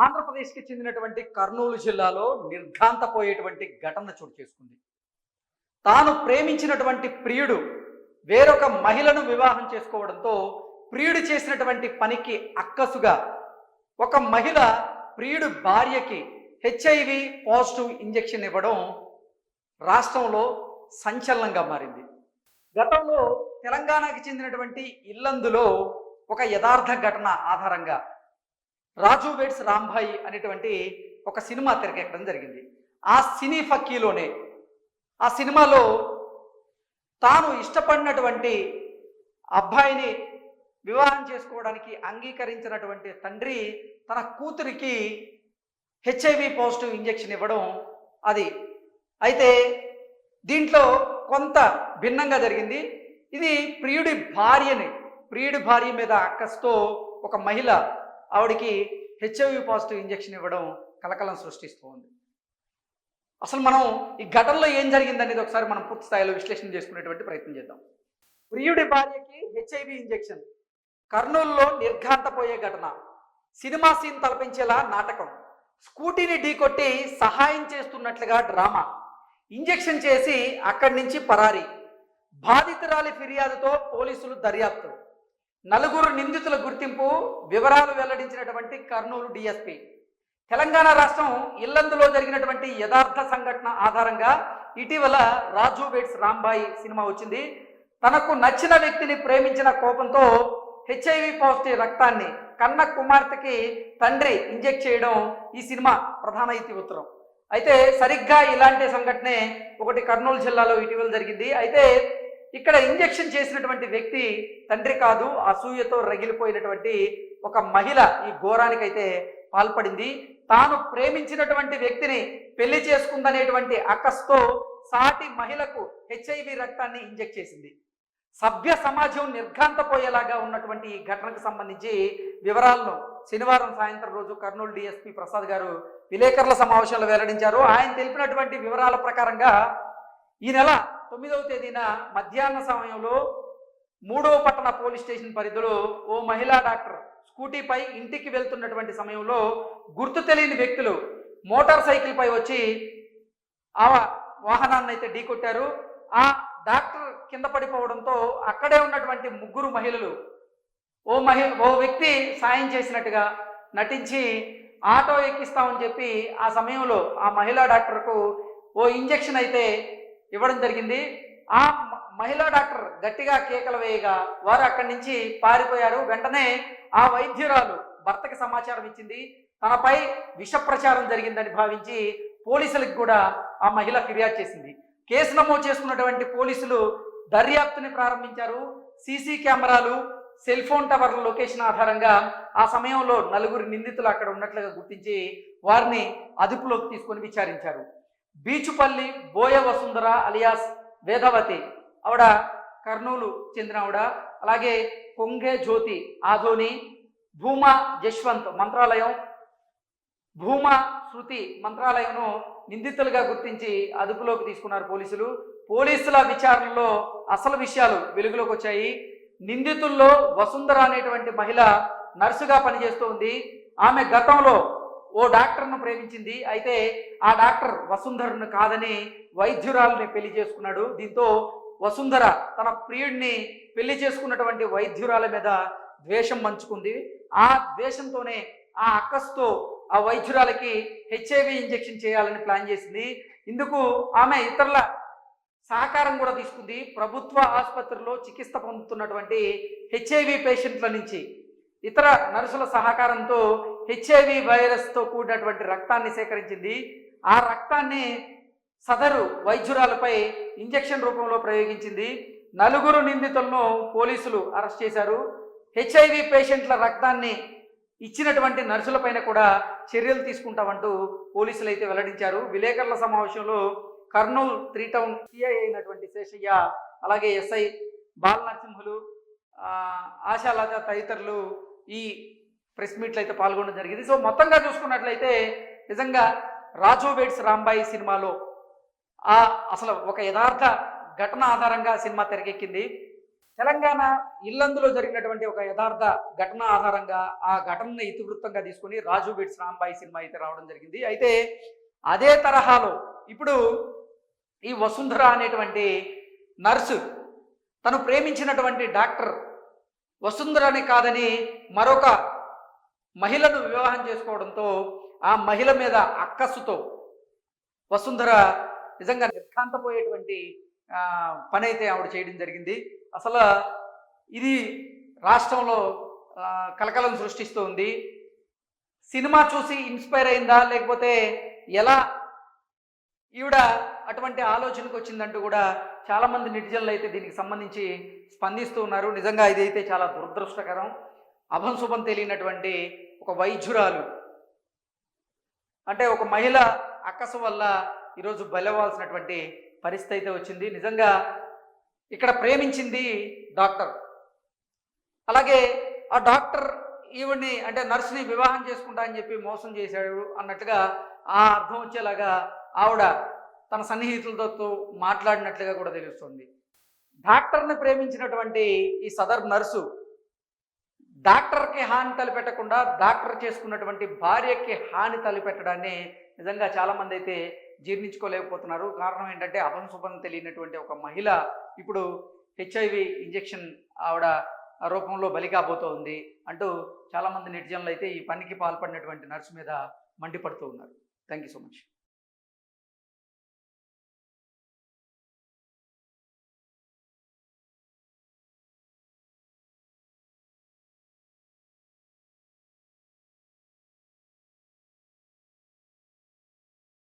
ఆంధ్రప్రదేశ్‌కి చెందినటువంటి కర్నూలు జిల్లాలో నిర్ఘాంతపోయేటువంటి ఘటన చోటు చేసుకుంది. తాను ప్రేమించినటువంటి ప్రియుడు వేరొక మహిళను వివాహం చేసుకోవడంతో ప్రియుడు చేసినటువంటి పనికి అక్కసుగా ఒక మహిళ ప్రియుడు భార్యకి హెచ్ఐవి పాజిటివ్ ఇంజెక్షన్ ఇవ్వడం రాష్ట్రంలో సంచలనంగా మారింది. గతంలో తెలంగాణకి చెందినటువంటి ఇల్లందులో ఒక యథార్థ ఘటన ఆధారంగా రాజు వెడ్స్ రాంబాయి అనేటువంటి ఒక సినిమా తెరకెక్కడం జరిగింది. ఆ సినీ ఫక్కీలోనే ఆ సినిమాలో తాను ఇష్టపడినటువంటి అబ్బాయిని వివాహం చేసుకోవడానికి అంగీకరించినటువంటి తండ్రి తన కూతురికి హెచ్ఐవి పాజిటివ్ ఇంజెక్షన్ ఇవ్వడం అది అయితే దీంట్లో కొంత భిన్నంగా జరిగింది. ఇది ప్రియుడి భార్య మీద అక్కస్తో ఒక మహిళ ఆవిడికి హెచ్ఐవి పాజిటివ్ ఇంజెక్షన్ ఇవ్వడం కలకలం సృష్టిస్తూ ఉంది. అసలు మనం ఈ ఘటనలో ఏం జరిగిందనేది ఒకసారి మనం పూర్తి స్థాయిలో విశ్లేషణ చేసుకునేటువంటి ప్రయత్నం చేద్దాం. ప్రియుడి భార్యకి హెచ్ఐవి ఇంజెక్షన్, కర్నూలులో నిర్ఘాంతపోయే ఘటన, సినిమా సీన్ తలపించేలా నాటకం, స్కూటీని ఢీకొట్టి సహాయం చేస్తున్నట్లుగా డ్రామా, ఇంజెక్షన్ చేసి అక్కడి నుంచి పరారీ, బాధితురాలి ఫిర్యాదుతో పోలీసులు దర్యాప్తు, నలుగురు నిందితుల గుర్తింపు, వివరాలు వెల్లడించినటువంటి కర్నూలు డిఎస్పీ. తెలంగాణ రాష్ట్రం ఇల్లందులో జరిగినటువంటి యథార్థ సంఘటన ఆధారంగా ఇటీవల రాజు వెడ్స్ రాంబాయి సినిమా వచ్చింది. తనకు నచ్చిన వ్యక్తిని ప్రేమించిన కోపంతో హెచ్ఐవి పాజిటివ్ రక్తాన్ని కన్న కుమార్తెకి తండ్రి ఇంజెక్ట్ చేయడం ఈ సినిమా ప్రధాన ఇతివృత్తం. అయితే సరిగ్గా ఇలాంటి సంఘటనే ఒకటి కర్నూలు జిల్లాలో ఇటీవల జరిగింది. అయితే ఇక్కడ ఇంజెక్షన్ చేసినటువంటి వ్యక్తి తండ్రి కాదు, అసూయతో రగిలిపోయినటువంటి ఒక మహిళ ఈ ఘోరానికైతే పాల్పడింది. తాను ప్రేమించినటువంటి వ్యక్తిని పెళ్లి చేసుకుందనేటువంటి అక్కస్తో సాటి మహిళకు హెచ్ఐవి రక్తాన్ని ఇంజెక్ట్ చేసింది. సభ్య సమాజం నిర్ఘాంతపోయేలాగా ఉన్నటువంటి ఈ ఘటనకు సంబంధించి వివరాలను శనివారం సాయంత్రం రోజు కర్నూలు డిఎస్పీ ప్రసాద్ గారు విలేకరుల సమావేశంలో వెల్లడించారు. ఆయన తెలిపినటువంటి వివరాల ప్రకారంగా ఈ నెల 9వ తేదీన మధ్యాహ్న సమయంలో 3వ పట్టణ పోలీస్ స్టేషన్ పరిధిలో ఓ మహిళా డాక్టర్ స్కూటీపై ఇంటికి వెళ్తున్నటువంటి సమయంలో గుర్తు తెలియని వ్యక్తులు మోటార్ సైకిల్ పై వచ్చి ఆ వాహనాన్ని అయితే ఢీకొట్టారు. ఆ డాక్టర్ కింద పడిపోవడంతో అక్కడే ఉన్నటువంటి ముగ్గురు మహిళలు ఓ వ్యక్తి సాయం చేసినట్టుగా నటించి ఆటో ఎక్కిస్తామని చెప్పి ఆ సమయంలో ఆ మహిళా డాక్టర్కు ఓ ఇంజెక్షన్ అయితే ఇవ్వడం జరిగింది. ఆ మహిళా డాక్టర్ గట్టిగా కేకలు వేయగా వారు అక్కడి నుంచి పారిపోయారు. వెంటనే ఆ వైద్యురాలు భర్తకి సమాచారం ఇచ్చింది. తనపై విష ప్రచారం జరిగిందని భావించి పోలీసులకు కూడా ఆ మహిళ ఫిర్యాదు చేసింది. కేసు నమోదు చేసుకున్నటువంటి పోలీసులు దర్యాప్తుని ప్రారంభించారు. సీసీ కెమెరాలు, సెల్ ఫోన్ టవర్ల లొకేషన్ ఆధారంగా ఆ సమయంలో నలుగురు నిందితులు అక్కడ ఉన్నట్లుగా గుర్తించి వారిని అదుపులోకి తీసుకొని విచారించారు. బీచుపల్లి బోయ వసుంధర అలియాస్ వేదవతి ఆవిడ కర్నూలు చెందిన ఆవిడ, అలాగే కొంగే జ్యోతి ఆధోని, భూమా జశ్వంత్ మంత్రాలయం, భూమా శృతి మంత్రాలయంను నిందితులుగా గుర్తించి అదుపులోకి తీసుకున్నారు పోలీసులు. పోలీసుల విచారణలో అసలు విషయాలు వెలుగులోకి వచ్చాయి. నిందితుల్లో వసుంధర అనేటువంటి మహిళ నర్సుగా పనిచేస్తూ ఉంది. ఆమె గతంలో ఓ డాక్టర్ను ప్రేమించింది. అయితే ఆ డాక్టర్ వసుంధరను కాదని వైద్యురాలని పెళ్లి చేసుకున్నాడు. దీంతో వసుంధర తన ప్రియుడిని పెళ్లి చేసుకున్నటువంటి వైద్యురాల మీద ద్వేషం మంచుకుంది. ఆ ద్వేషంతోనే ఆ అక్కస్తో ఆ వైద్యురాలకి హెచ్ఐవి ఇంజెక్షన్ చేయాలని ప్లాన్ చేసింది. ఇందుకు ఆమె ఇతరుల సహకారం కూడా తీసుకుంది. ప్రభుత్వ ఆసుపత్రిలో చికిత్స పొందుతున్నటువంటి హెచ్ఐవి పేషెంట్ల నుంచి ఇతర నర్సుల సహకారంతో హెచ్ఐవి వైరస్తో కూడినటువంటి రక్తాన్ని సేకరించింది. ఆ రక్తాన్ని సదరు వైద్యురాలపై ఇంజెక్షన్ రూపంలో ప్రయోగించింది. నలుగురు నిందితులను పోలీసులు అరెస్ట్ చేశారు. హెచ్ఐవి పేషెంట్ల రక్తాన్ని ఇచ్చినటువంటి నర్సులపైన కూడా చర్యలు తీసుకుంటామంటూ పోలీసులు అయితే వెల్లడించారు. విలేకరుల సమావేశంలో కర్నూలు 3 టౌన్ సిఐ అయినటువంటి శేషయ్య, అలాగే ఎస్ఐ బాల నరసింహులు, ఆశాలత తదితరులు ఈ ప్రెస్ మీట్లు అయితే పాల్గొనడం జరిగింది. సో మొత్తంగా చూసుకున్నట్లయితే నిజంగా రాజు వెడ్స్ రాంబాయి సినిమాలో అసలు ఒక యథార్థ ఘటన ఆధారంగా సినిమా తెరకెక్కింది. తెలంగాణ ఇల్లందులో జరిగినటువంటి ఒక యథార్థ ఘటన ఆధారంగా ఆ ఘటనను ఇతివృత్తంగా తీసుకొని రాజు బిట్స్ రాంబాయి సినిమా అయితే రావడం జరిగింది. అయితే అదే తరహాలో ఇప్పుడు ఈ వసుంధర అనేటువంటి నర్సు తను ప్రేమించినటువంటి డాక్టర్ వసుంధరని కాదని మరొక మహిళను వివాహం చేసుకోవడంతో ఆ మహిళ మీద అక్కస్సుతో వసుంధర నిజంగా నిర్ఘాంతపోయేటువంటి పని అయితే ఆవిడ చేయడం జరిగింది. అసలు ఇది రాష్ట్రంలో కలకలం సృష్టిస్తూ ఉంది. సినిమా చూసి ఇన్స్పైర్ అయిందా లేకపోతే ఎలా ఈవిడ అటువంటి ఆలోచనకు వచ్చిందంటూ కూడా చాలామంది నెటిజన్లు అయితే దీనికి సంబంధించి స్పందిస్తూ ఉన్నారు. నిజంగా ఇదైతే చాలా దురదృష్టకరం. అభంశుభం తెలియనటువంటి ఒక వైద్యురాలు అంటే ఒక మహిళ అక్కసు వల్ల ఈరోజు బలవ్వాల్సినటువంటి పరిస్థితి అయితే వచ్చింది. నిజంగా ఇక్కడ ప్రేమించింది డాక్టర్, అలాగే ఆ డాక్టర్ ఈవిడ్ని అంటే నర్సుని వివాహం చేసుకుంటా అని చెప్పి మోసం చేశాడు అన్నట్టుగా ఆ అర్థం వచ్చేలాగా ఆవిడ తన సన్నిహితులతో మాట్లాడినట్లుగా కూడా తెలుస్తుంది. డాక్టర్ని ప్రేమించినటువంటి ఈ సదర్ నర్సు డాక్టర్కి హాని తలపెట్టకుండా డాక్టర్ చేసుకున్నటువంటి భార్యకి హాని తలపెట్టడాన్ని నిజంగా చాలామంది అయితే జీర్ణించుకోలేకపోతున్నారు. కారణం ఏంటంటే అభంశుభం తెలియనటువంటి ఒక మహిళ ఇప్పుడు HIV ఇంజెక్షన్ ఆవిడ రూపంలో బలి కాబోతోంది అంటూ చాలామంది నెటిజన్లు అయితే ఈ పనికి పాల్పడినటువంటి నర్సు మీద మండిపడుతూ ఉన్నారు. Thank you so much.